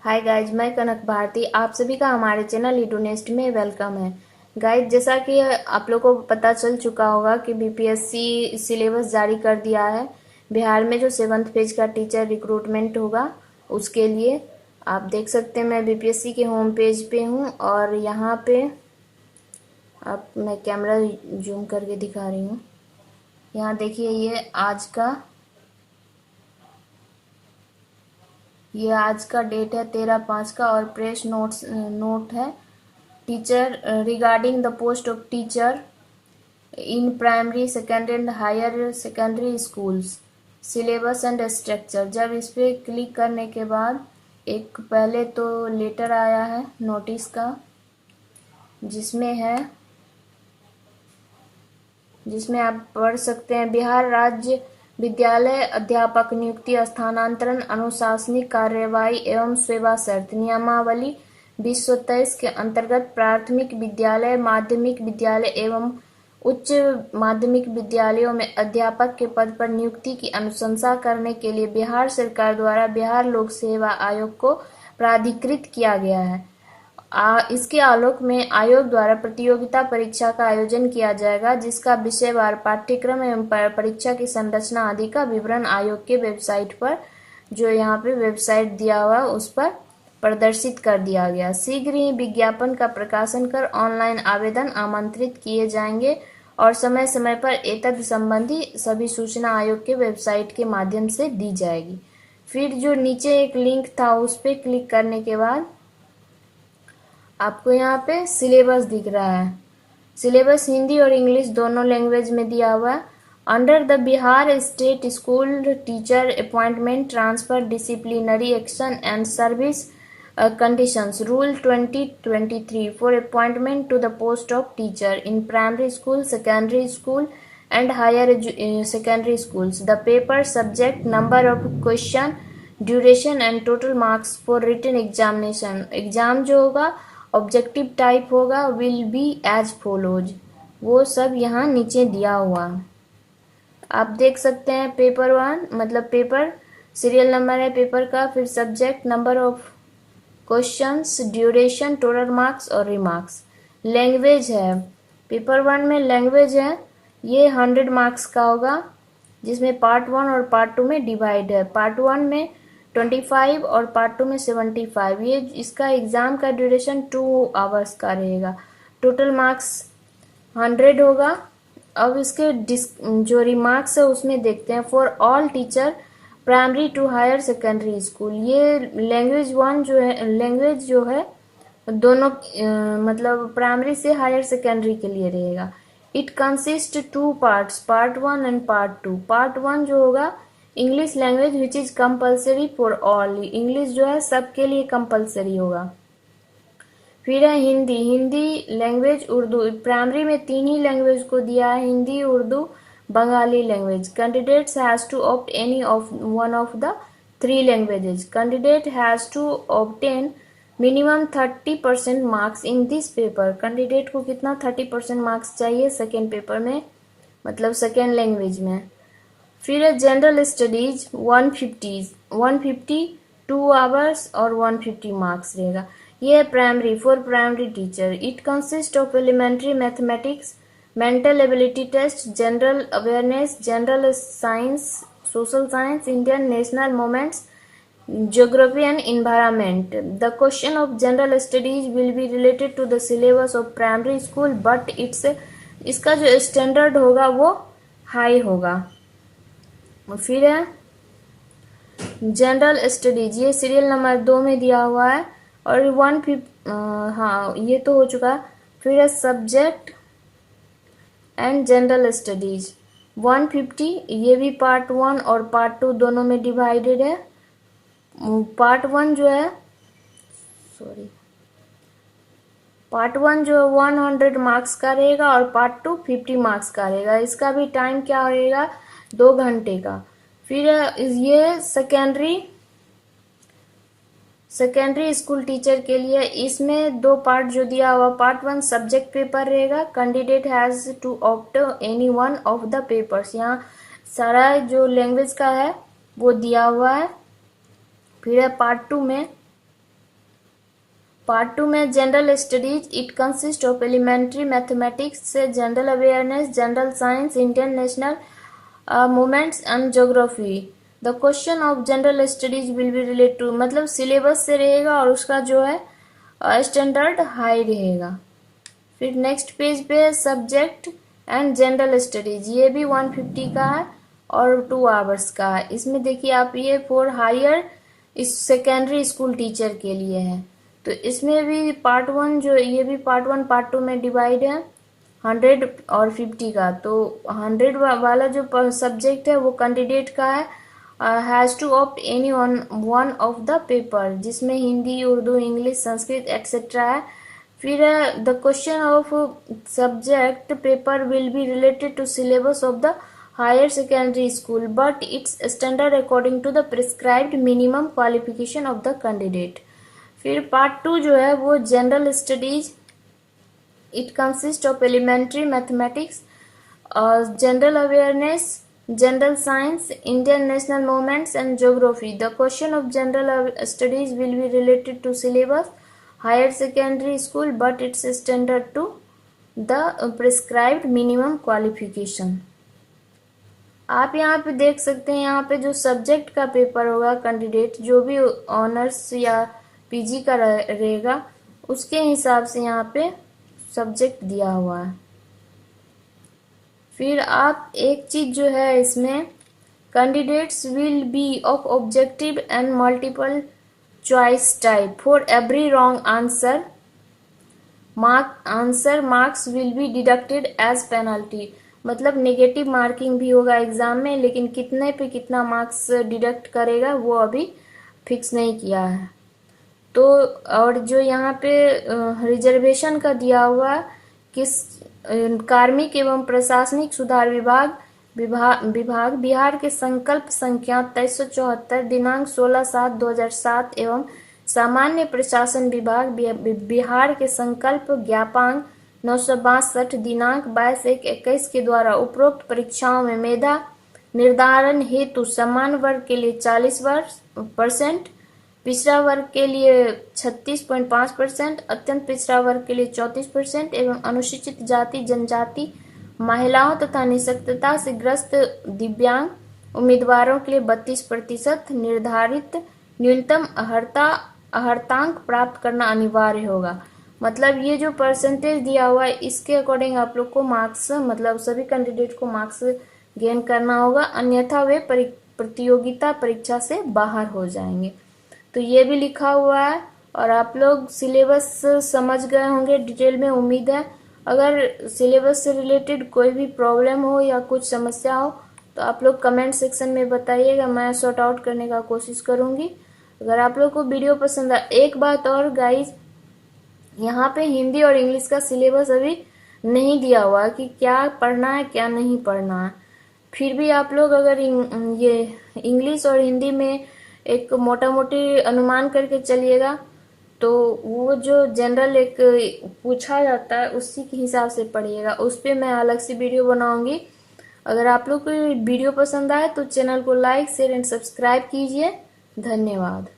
Hi guys, मैं कनक भारती। आप सभी का हमारे चैनल ईडूनेस्ट में वेलकम है। गाइज, जैसा कि आप लोगों को पता चल चुका होगा कि बीपीएससी सिलेबस जारी कर दिया है। बिहार में जो 7th फेज का टीचर रिक्रूटमेंट होगा उसके लिए आप देख सकते हैं। मैं बीपीएससी के होम पेज पे हूँ और यहाँ पे मैं कैमरा जूम करके दिखा रही हूँ। यहाँ देखिए, ये आज का डेट है 13/5 का और प्रेस नोट है teacher regarding the post of teacher in primary secondary and higher secondary schools syllabus and structure. जब इस पर क्लिक करने के बाद एक पहले तो लेटर आया है नोटिस का, जिसमें आप पढ़ सकते हैं बिहार राज्य विद्यालय अध्यापक नियुक्ति स्थानांतरण अनुशासनिक कार्यवाही एवं सेवा शर्त नियमावली 2023 के अंतर्गत प्राथमिक विद्यालय, माध्यमिक विद्यालय एवं उच्च माध्यमिक विद्यालयों में अध्यापक के पद पर नियुक्ति की अनुशंसा करने के लिए बिहार सरकार द्वारा बिहार लोक सेवा आयोग को प्राधिकृत किया गया है। इसके आलोक में आयोग द्वारा प्रतियोगिता परीक्षा का आयोजन किया जाएगा, जिसका विषयवार पाठ्यक्रम एवं परीक्षा की संरचना आदि का विवरण आयोग के वेबसाइट पर, जो यहाँ पे वेबसाइट दिया हुआ है, उस पर प्रदर्शित कर दिया गया। शीघ्र ही विज्ञापन का प्रकाशन कर ऑनलाइन आवेदन आमंत्रित किए जाएंगे और समय समय पर एतद संबंधी सभी सूचना आयोग के वेबसाइट के माध्यम से दी जाएगी। फिर जो नीचे एक लिंक था उस पर क्लिक करने के बाद आपको यहाँ पे सिलेबस दिख रहा है। सिलेबस हिंदी और इंग्लिश दोनों लैंग्वेज में दिया हुआ है। Under the Bihar state school teacher appointment transfer disciplinary action and service conditions rule 2023 for appointment to the post of teacher in primary school, secondary school and higher secondary schools. The paper subject, number of question, duration and total marks for written examination. Exam जो होगा objective type होगा, will be as follows. वो सब यहाँ नीचे दिया हुआ आप देख सकते हैं। पेपर 1 मतलब पेपर सीरियल नंबर है पेपर का, फिर subject, number of questions, duration, total marks और रिमार्क्स। लैंग्वेज है पेपर 1 में, लैंग्वेज है ये 100 मार्क्स का होगा, जिसमें पार्ट 1 और पार्ट 2 में डिवाइड है। पार्ट 1 में 25 और पार्ट 2 में 75। ये इसका एग्जाम का ड्यूरेशन 2 आवर्स का रहेगा। टोटल मार्क्स 100 होगा। अब इसके जो रिमार्क्स है उसमें देखते हैं। For all teacher primary to higher secondary school. ये लैंग्वेज 1 जो है, लैंग्वेज जो है दोनों मतलब प्राइमरी से हायर सेकेंडरी के लिए रहेगा। It consist 2 parts, part 1 and part 2। Part 1 जो होगा English language which is compulsory for all. English जो है सबके लिए कंपल्सरी होगा। फिर है हिंदी, हिंदी लैंग्वेज, उर्दू। प्राइमरी में 3 ही लैंग्वेज को दिया है, Hindi, Urdu, Bengali language. Candidates has to opt any of one of the 3 languages. Candidate has to obtain minimum 30% marks in this paper. Candidate को कितना 30% मार्क्स चाहिए सेकेंड पेपर में, मतलब सेकेंड लैंग्वेज में। फिर है जनरल स्टडीज 150 2 आवर्स और 150 मार्क्स रहेगा। ये है primary, for primary teacher. It consist of elementary mathematics, mental ability test, general awareness, general science, social science, Indian national moments, geography and environment. The question of general studies will be related to the syllabus of primary school, but इसका जो standard होगा वो high होगा। फिर है general studies, ये serial number 2 में दिया हुआ है और 150, हाँ ये तो हो चुका। फिर है सब्जेक्ट एंड जनरल स्टडीज 150, ये भी पार्ट 1 और पार्ट 2 दोनों में डिवाइडेड है। पार्ट 1 जो है पार्ट 1 जो 100 मार्क्स का रहेगा और पार्ट 2 50 मार्क्स का रहेगा। इसका भी टाइम क्या रहेगा, 2 घंटे का। फिर ये सेकेंडरी स्कूल टीचर के लिए, इसमें 2 पार्ट जो दिया हुआ। पार्ट 1 सब्जेक्ट पेपर रहेगा। Candidate has to opt any one of the papers. यहाँ सारा जो लैंग्वेज का है वो दिया हुआ है। फिर है पार्ट 2 में पार्ट 2 में general studies, it consist of elementary mathematics, general awareness, general science, international movements and geography. The question of general studies will be relate to, मतलब सिलेबस से रहेगा और उसका जो है स्टैंडर्ड हाई रहेगा। फिर नेक्स्ट पेज पे सब्जेक्ट एंड जनरल स्टडीज, ये भी 150 का है और 2 आवर्स का है। इसमें देखिए आप, ये for higher secondary school teacher के लिए है। तो इसमें भी पार्ट 1 जो, ये भी पार्ट 1 पार्ट 2 में डिवाइड है 100 और 50 का। तो 100 वाला जो सब्जेक्ट है वो कैंडिडेट का है, has to opt any one of the paper, जिसमें हिंदी, उर्दू, इंग्लिश, संस्कृत एक्सेट्रा है। फिर the question of subject paper will be related to syllabus of the higher secondary school but it's standard according to the prescribed minimum qualification of the candidate. फिर part 2 जो है वो general studies, it consist of elementary mathematics, general awareness, general science, international movements and geography. The question of general studies will be related to syllabus higher secondary school but it's standard to the prescribed minimum qualification. आप यहाँ पे देख सकते हैं, यहाँ पे जो subject का पेपर होगा, कैंडिडेट जो भी ऑनर्स या पीजी का रहेगा उसके हिसाब से यहाँ पे सब्जेक्ट दिया हुआ है। फिर आप एक चीज जो है इसमें, candidates will be of objective and multiple choice type for every wrong answer marks will be deducted as penalty, मतलब नेगेटिव मार्किंग भी होगा एग्जाम में, लेकिन कितने पे कितना मार्क्स डिडक्ट करेगा वो अभी फिक्स नहीं किया है। तो और जो यहाँ पे रिजर्वेशन का दिया हुआ, किस कार्मिक एवं प्रशासनिक सुधार विभाग बिहार के संकल्प संख्या 2374 दिनांक 16/7/2007 एवं सामान्य प्रशासन विभाग बिहार के संकल्प ज्ञापांक 962 दिनांक 22/1/21 के द्वारा उपरोक्त परीक्षाओं में मेधा निर्धारण हेतु समान वर्ग के लिए 40%, पिछड़ा वर्ग के लिए 36.5%, अत्यंत पिछड़ा वर्ग के लिए 34% एवं अनुसूचित जाति जनजाति महिलाओं तथा निःशक्तता से ग्रस्त दिव्यांग उम्मीदवारों के लिए 32% निर्धारित न्यूनतम अर्हतांक प्राप्त करना अनिवार्य होगा। मतलब ये जो परसेंटेज दिया हुआ है इसके अकॉर्डिंग आप लोग को मार्क्स, मतलब सभी कैंडिडेट को मार्क्स गेन करना होगा, अन्यथा वे प्रतियोगिता परीक्षा से बाहर हो जाएंगे। तो ये भी लिखा हुआ है और आप लोग सिलेबस समझ गए होंगे डिटेल में, उम्मीद है। अगर सिलेबस से रिलेटेड कोई भी प्रॉब्लम हो या कुछ समस्या हो तो आप लोग कमेंट सेक्शन में बताइएगा, मैं सॉर्ट आउट करने का कोशिश करूंगी। अगर आप लोग को वीडियो पसंद आए, एक बात और गाइज, यहाँ पे हिंदी और इंग्लिश का सिलेबस अभी नहीं दिया हुआ कि क्या पढ़ना है क्या नहीं पढ़ना है। फिर भी आप लोग अगर ये इंग्लिश और हिंदी में एक मोटा मोटी अनुमान करके चलिएगा तो वो जो जनरल एक पूछा जाता है उसी के हिसाब से पढ़िएगा। उस पर मैं अलग से वीडियो बनाऊंगी। अगर आप लोग को वीडियो पसंद आए तो चैनल को लाइक, शेयर एंड सब्सक्राइब कीजिए। धन्यवाद।